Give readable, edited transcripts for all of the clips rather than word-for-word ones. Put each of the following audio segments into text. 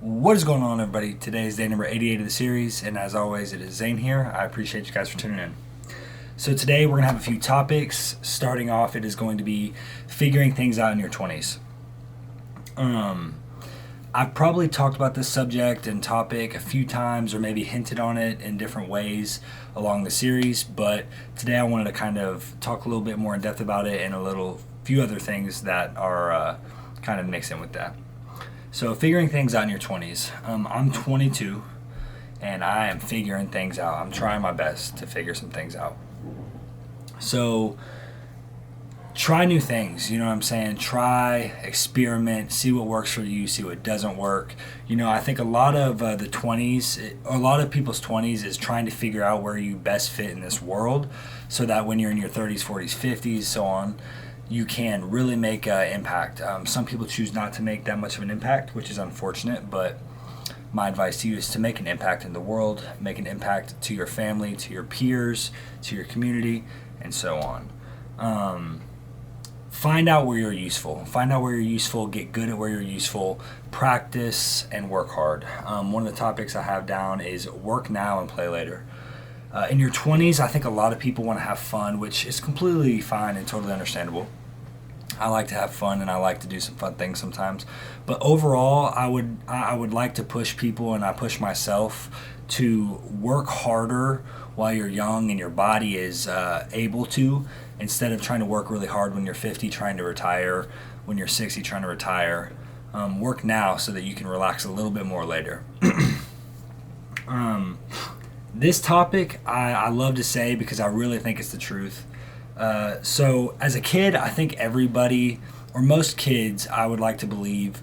What is going on, everybody? Today is day number 88 of the series, and as always, it is Zane here. I appreciate you guys for tuning in. So today we're going to have a few topics. Starting off, it is going to be figuring things out in your 20s. I've probably talked about this subject and topic a few times or maybe hinted on it in different ways along the series, but today I wanted to kind of talk a little bit more in depth about it and few other things that are kind of mixed in with that. So figuring things out in your 20s. I'm 22 and I am figuring things out. I'm trying my best to figure some things out. So try new things, you know what I'm saying? Try, experiment, see what works for you, see what doesn't work. You know, I think a lot of a lot of people's 20s is trying to figure out where you best fit in this world so that when you're in your 30s, 40s, 50s, so on, you can really make an impact. Some people choose not to make that much of an impact, which is unfortunate, but my advice to you is to make an impact in the world, make an impact to your family, to your peers, to your community, and so on. Find out where you're useful. Find out where you're useful, get good at where you're useful, practice, and work hard. One of the topics I have down is work now and play later. In your 20s, I think a lot of people want to have fun, which is completely fine and totally understandable. I like to have fun and I like to do some fun things sometimes. But overall, I would like to push people, and I push myself, to work harder while you're young and your body is able to, instead of trying to work really hard when you're 50 trying to retire, when you're 60 trying to retire. Work now so that you can relax a little bit more later. This topic I love to say because I really think it's the truth. So as a kid, I think everybody, or most kids, I would like to believe,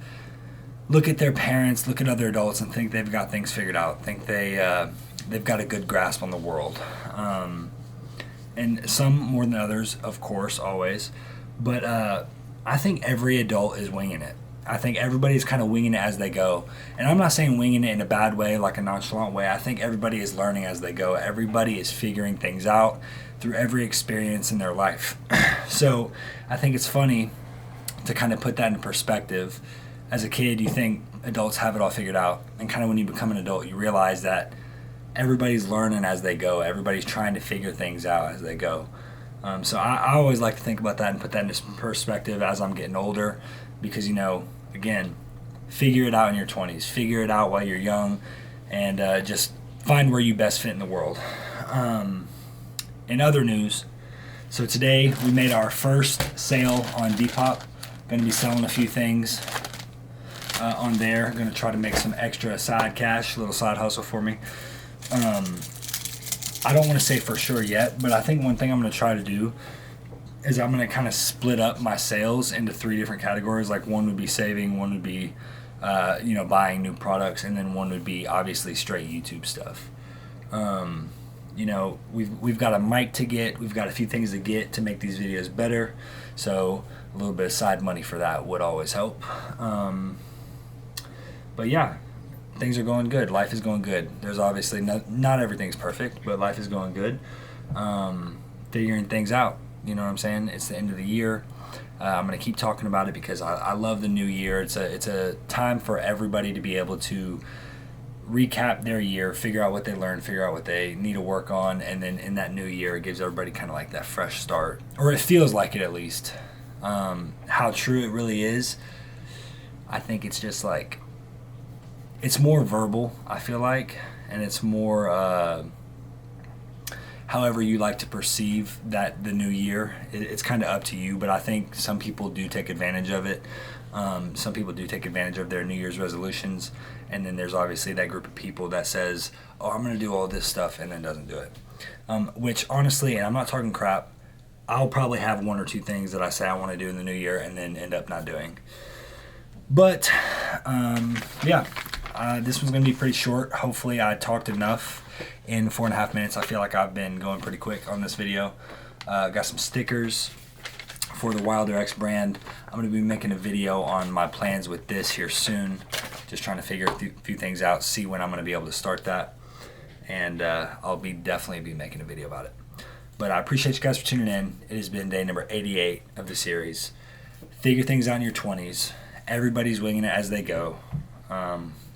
look at their parents, look at other adults, and think they've got things figured out, think they've got a good grasp on the world. And some more than others, of course, always. But I think every adult is winging it. I think everybody's kind of winging it as they go. And I'm not saying winging it in a bad way, like a nonchalant way. I think everybody is learning as they go. Everybody is figuring things out through every experience in their life. So I think it's funny to kind of put that in perspective. As a kid, you think adults have it all figured out. And kind of when you become an adult, you realize that everybody's learning as they go. Everybody's trying to figure things out as they go. So I always like to think about that and put that into perspective as I'm getting older. Because, you know, again, figure it out in your 20s. Figure it out while you're young, and just find where you best fit in the world. In other news, so today we made our first sale on Depop. Going to be selling a few things on there. Going to try to make some extra side cash, a little side hustle for me. I don't want to say for sure yet, but I think one thing I'm going to try to do is I'm going to kind of split up my sales into 3 different categories. Like one would be saving, one would be, buying new products, and then one would be obviously straight YouTube stuff. We've got a mic to get, we've got a few things to get to make these videos better. So a little bit of side money for that would always help. But yeah, things are going good. Life is going good. There's obviously not everything's perfect, but life is going good. Figuring things out. You know what I'm saying? It's the end of the year. I'm going to keep talking about it because I love the new year. It's a time for everybody to be able to recap their year, figure out what they learned, figure out what they need to work on, and then in that new year, it gives everybody kind of like that fresh start. Or it feels like it, at least. How true it really is, I think it's just like, it's more verbal, I feel like, and it's more however you like to perceive that the new year. It's kind of up to you, but I think some people do take advantage of it. Some people do take advantage of their New Year's resolutions, and then there's obviously that group of people that says, oh, I'm going to do all this stuff, and then doesn't do it. Which honestly, and I'm not talking crap, I'll probably have 1 or 2 things that I say I want to do in the new year and then end up not doing. But this one's going to be pretty short. Hopefully I talked enough in 4.5 minutes. I feel like I've been going pretty quick on this video. Got some stickers for the Wilder X brand. I'm going to be making a video on my plans with this here soon. Just trying to figure a few things out, see when I'm going to be able to start that. And I'll definitely be making a video about it. But I appreciate you guys for tuning in. It has been day number 88 of the series. Figure things out in your 20s. Everybody's winging it as they go.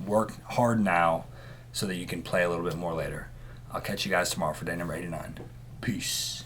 Work hard now so that you can play a little bit more later. I'll catch you guys tomorrow for day number 89. Peace.